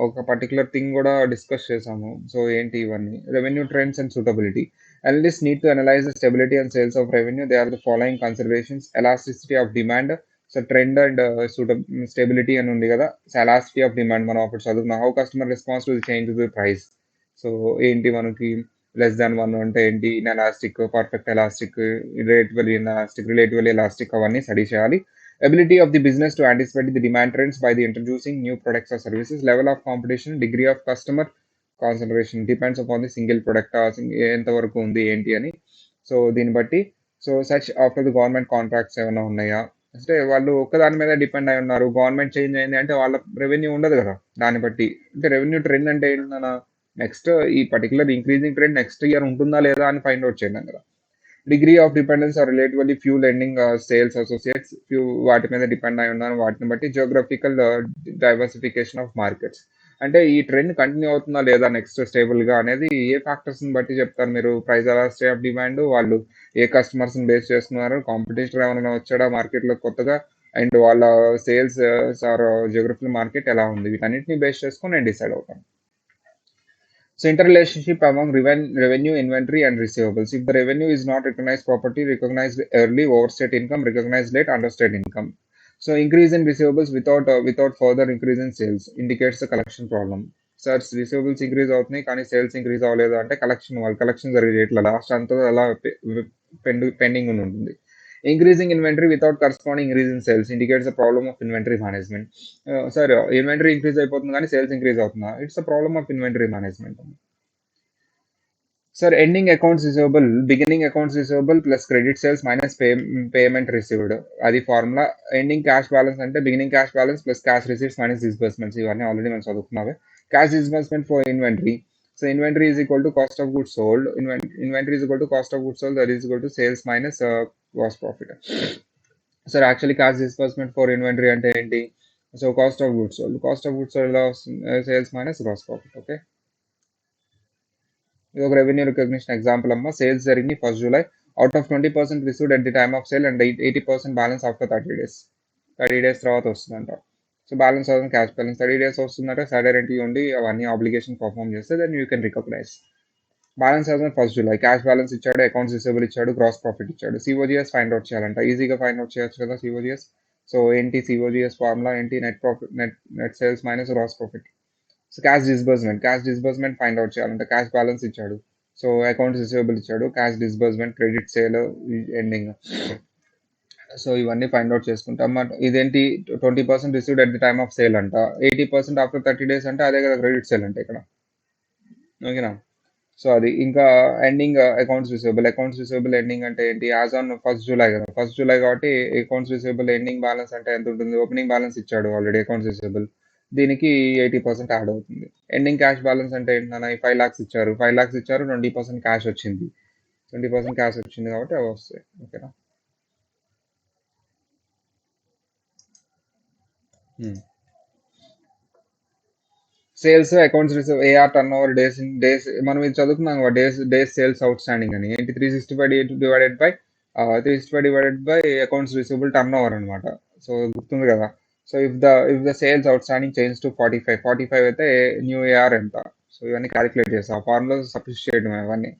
ఒక పర్టికులర్ థింగ్ కూడా డిస్కస్ చేసాము. సో ఏంటి ఇవన్నీ, revenue trends and suitability. Analysts need to analyze the stability and sales of revenue. They are the following considerations: elasticity of demand. So trend and stability అని ఉంది కదా. సో ఎలాసిటీ ఆఫ్ డిమాండ్ మనం అప్పుడు చదువుకున్నాం. How customer response to the change the price. So ఏంటి మనకి less than 1 అంటే ఏంటి, inelastic, perfect elastic, relatively elastic, అవన్నీ స్టడీ చేయాలి. Ability of the business to anticipate the demand trends by the introducing new products or services. Level of competition, degree of customer concentration depends upon the single product ఎంతవరకు ఉంది ఏంటి అని. So దీన్ని బట్టి so such after the government contracts ఏమైనా ఉన్నాయా, అంటే వాళ్ళు ఒక్కదాని మీద డిపెండ్ అయి ఉన్నారు, గవర్నమెంట్ చేంజ్ అయింది అంటే వాళ్ళ రెవెన్యూ ఉండదు కదా. దాన్ని బట్టి అంటే రెవెన్యూ ట్రెండ్ అంటే ఏంటన్నా, నెక్స్ట్ ఈ particular increasing trend next year ఉంటుందా లేదా అని ఫైండ్ అవుట్ చేయండి కదా. Degree of dependence or relatively few lending sales associates, few వాటి మీద డిపెండ్ అయి ఉన్నారు. వాటిని బట్టి జియోగ్రఫికల్ డైవర్సిఫికేషన్ ఆఫ్ మార్కెట్స్, అంటే ఈ ట్రెండ్ కంటిన్యూ అవుతుందా లేదా నెక్స్ట్ స్టేబుల్గా అనేది ఏ ఫ్యాక్టర్స్ని బట్టి చెప్తారు మీరు. ప్రైస్ ఎలాసిటీ ఆఫ్ డిమాండ్, వాళ్ళు ఏ కస్టమర్స్ని బేస్ చేస్తున్నారు, కాంపిటీటర్ ఏమైనా వచ్చాడా మార్కెట్లో కొత్తగా, అండ్ వాళ్ళ సేల్స్ ఆర్ జియోగ్రఫికల్ మార్కెట్ ఎలా ఉంది, వీటన్నిటిని బేస్ చేసుకొని నేను డిసైడ్ అవుతాను. So interrelationship among revenue, inventory, and receivables. If the revenue is not recognized property, recognized early, overstate income, recognized late, understate income. So increase in receivables without further increase in sales indicates the collection problem. Sir receivables increase అవుతున్నాయి కానీ sales increase అవ్వలేదు అంటే collection జరిగే రేట్ల last అంతా అలా pending ఉంటుంది. Increasing inventory without corresponding increase in sales indicates the problem of inventory management. Sir inventory increase అయిపోతుంది కానీ సేల్స్ ఇంక్రీజ్ అవుతుందా? It's the problem of inventory management. Sir, ending accounts receivable, beginning accounts receivable plus credit sales minus payment received. అది formula. Ending cash balance అంటే beginning cash balance plus cash receipts minus disbursements. ఇవన్నీ already మనం చదువుకున్నావే. Cash disbursement for inventory. So inventory is equal to cost of goods sold. Inventory is equal to cost of goods sold, that is equal to sales minus gross profit. Sir actually cash disbursement for inventory అంటే ఏంటి? So cost of goods sold. Cost of goods sold sales minus gross profit. Okay, ఇది ఒక revenue recognition example అమ్మ. Sales జరిగింది 1st July. Out of 20% received at the time of sale and 80% balance after 30 days తర్వాత వస్తుందంట. So balance అవుతుంది cash balance. 30 days వస్తుందంటే సడరెంటీ ఉండి అవన్నీ ఆబ్లిగేషన్ పర్ఫామ్ చేస్తే then you can recognize. Balance అవుతుంది 1st July. క్యాష్ బ్యాలెన్స్ ఇచ్చాడు, అకౌంట్స్ రిసీవబుల్ ఇచ్చాడు, గ్రాస్ ప్రాఫిట్ ఇచ్చాడు. సిఓజిఎస్ ఫైండ్ అవుట్ చేయాలంట. ఈజీగా ఫైండ్ అవుట్ చేయొచ్చు కదా సిఓజిఎస్. సో ఏంటి సిఓజిఎస్ ఫార్ములా ఏంటి? Net profit, net sales minus gross profit. So cash disbursement find out చేయాలంటే క్యాష్ బ్యాలెన్స్ ఇచ్చాడు, సో అకౌంట్స్ రిసీవబుల్ ఇచ్చాడు, cash disbursement, credit sale, ending. So ఇవన్నీ ఫైండ్ అవుట్ చేసుకుంటాం. ఇదేంటి 20% received at the time of sale అంట, 80% after 30 days అంటే అదే కదా క్రెడిట్ సేల్ అంటే ఇక్కడ. ఓకేనా? సో అది ఇంకా ఎండింగ్ అకౌంట్స్ రిసీవబుల్ ఎండింగ్ అంటే ఏంటి? యాజ్ ఆన్ 1st July కదా, 1st July కాబట్టి అకౌంట్స్ రిసీవబుల్ ఎండింగ్ బ్యాలెన్స్ అంటే ఎంత ఉంటుంది? ఓపెనింగ్ బ్యాలెన్స్ ఇచ్చాడు ఆల్రెడీ అకౌంట్స్ రిసీవబుల్, దీనికి 80% యాడ్ అవుతుంది. ఎండింగ్ క్యాష్ బ్యాలెన్స్ అంటే ఏంటన్నా? 5 lakhs ఇచ్చారు, 20% క్యాష్ వచ్చింది, 20% క్యాష్ వచ్చింది కాబట్టి అవి వస్తాయి. ఓకేనా? Sales accounts receive AR turn over days మనం ఇది చదువుకున్నాం కదా, డేస్ సేల్స్ అవుట్ స్టాండింగ్ అని. ఏంటి? 365 divided by accounts receivable turn over అనమాట. సో గుర్తుంది కదా. So if the sales out standing change to 45 అయితే న్యూ ఏఆర్ ఎంత? సో ఇవన్నీ క్యాలిక్యులేట్ చేస్తాం, ఆ ఫార్ములా సబ్స్టిట్యూట్ చేయడం అవన్నీ.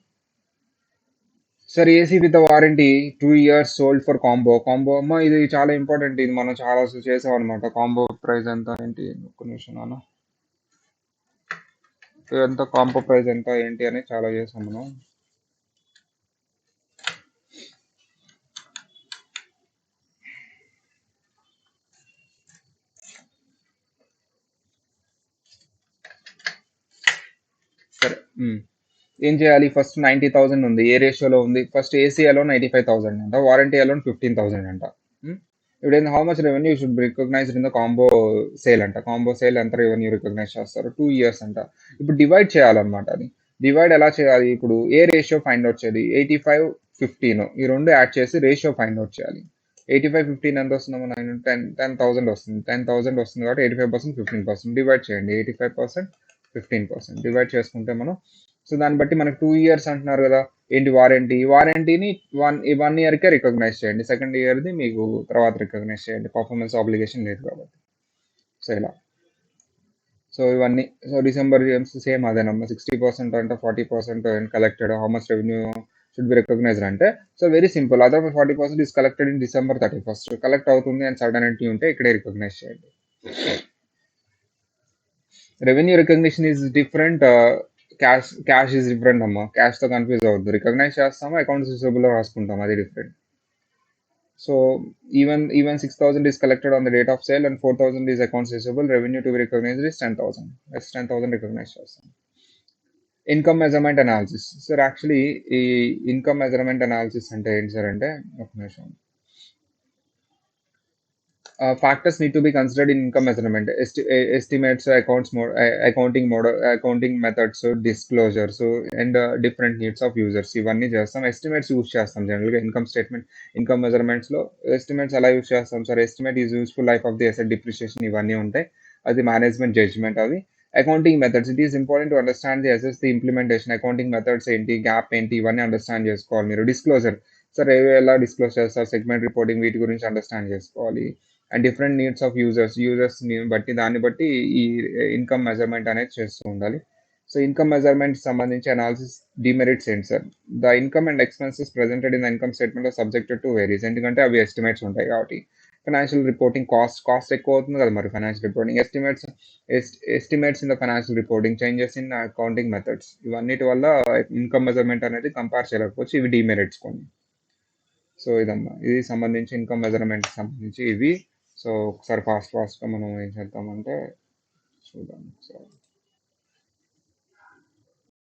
Sir AC with warranty 2 years sold for combo అమ్మ. ఇది చాలా ఇంపార్టెంట్, ఇది మనం చాలా చేసాం అనమాట. కాంబో ప్రైస్ ఎంత ఏంటి? ఒక్క నిమిషం నాన్న, ఎంత కాంబో ప్రైస్ ఎంత ఏంటి అని చాలా చేసాం మనం. సరే, ఏం చేయాలి? ఫస్ట్ 90,000 ఉంది, ఏ రేషియోలో ఉంది? ఫస్ట్ ఏసీ అలోన్ 85,000 అంట, వారంటీ అలోన్ 15,000 అంట. ఇప్పుడు how much revenue should recognize in the combo sale అంట. కాంబో సేల్ ఎంత రెవెన్యూ రికగ్నైజ్ చేస్తారు? 2 years అంట. ఇప్పుడు డివైడ్ చేయాలన్నమాట. అది డివైడ్ ఎలా చేయాలి? ఇప్పుడు ఏ రేషియో ఫైండ్ అవుట్ చేయాలి? 85-15 ఈ రెండు యాడ్ చేసి రేషియో ఫైండ్ అవుట్ చేయాలి. 85-15 ఎంత వస్తుందమ్మా? 10,000 వస్తుంది. 10,000 వస్తుంది కాబట్టి 85% 15% డివైడ్ చేయండి. 85% 15% డివైడ్ చేసుకుంటే మనం, సో దాన్ని బట్టి మనకు 2 years అంటున్నారు కదా. ఏంటి? వారంటీని 1 yearకే రికగ్నైజ్ చేయండి, సెకండ్ ఇయర్ది మీకు తర్వాత రికగ్నైజ్ చేయండి, పర్ఫార్మెన్స్ ఆబ్లిగేషన్ లేదు కాబట్టి. సో ఇలా. సో ఇవన్నీ. సో డిసెంబర్ సేమ్ అదేనమ్మా, 60% అంటే 40% collected. How much revenue should be recognised అంటే, so very simple. Other 40% is collected in December 31st. కలెక్ట్ అవుతుంది అని సర్టనిటీ ఉంటే ఇక్కడే రికగ్నైజ్ చేయండి. Revenue recognition is different, cash is different అమ్మా. క్యాష్తో కన్ఫ్యూజ్ అవ్వద్దు. రికగ్నైజ్ చేస్తాము, అకౌంట్స్ రిసీవబుల్లో రాసుకుంటాం, అది different. So even 6,000 is collected on the date of sale and 4,000 is accounts receivable. Revenue to be recognized is 10,000. That's 10,000 recognized చేస్తాం. Income measurement analysis. Sir actually ఈ income measurement analysis అంటే ఏంటి sir అంటే, ఒక నిమిషం. Factors need to be considered in income measurement. Estimates, accounting methods, disclosures, and different needs of users. ఇవన్నీ చేస్తాం. Estimates use చేస్తాం జనరల్గా ఇన్కమ్ మెజర్మెంట్స్లో. ఎస్టిమేట్స్ ఎలా యూజ్ చేస్తాం sir? Estimate is useful life of the asset, depreciation ఇవన్నీ ఉంటాయి. అది management judgement. అది accounting methods. It is important to understand the assess the implementation. Accounting methods ఏంటి, గ్యాప్ ఏంటి, ఇవన్నీ అండర్స్టాండ్ చేసుకోవాలి మీరు. డిస్క్లోజర్. సార్ ఎలా డిస్క్లోజ్ చేస్తారు? సెగ్మెంట్ రిపోర్టింగ్, వీటి గురించి అండర్స్టాండ్ చేసుకోవాలి. అండ్ డిఫరెంట్ నీడ్స్ ఆఫ్ యూజర్స్ని బట్టి, దాన్ని బట్టి ఈ ఇన్కమ్ మెజర్మెంట్ అనేది చేస్తూ ఉండాలి. సో ఇన్కమ్ మెజర్మెంట్ సంబంధించి అనాలిసిస్ డిమెరిట్స్ ఏంటి sir? The income and expenses presented in the income statement are subjected to varies. ఎందుకంటే అవి ఎస్టిమేట్స్ ఉంటాయి కాబట్టి. ఫైనాన్షియల్ రిపోర్టింగ్ కాస్ట్ ఎక్కువ అవుతుంది కదా మరి financial reporting. Estimates in the financial reporting, changes in accounting methods, ఇవన్నిటి వల్ల ఇన్కమ్ మెజర్మెంట్ అనేది కంపేర్ చేయలేకపోవచ్చు. ఇవి డిమెరిట్స్ కొన్ని. సో ఇదమ్మా. ఇది సంబంధించి ఇన్కమ్ మెజర్మెంట్‌కి సంబంధించి ఇవి. సో ఒకసారి ఫాస్ట్‌గా మనం ఏం చేద్దామంటే చూద్దాం ఒకసారి.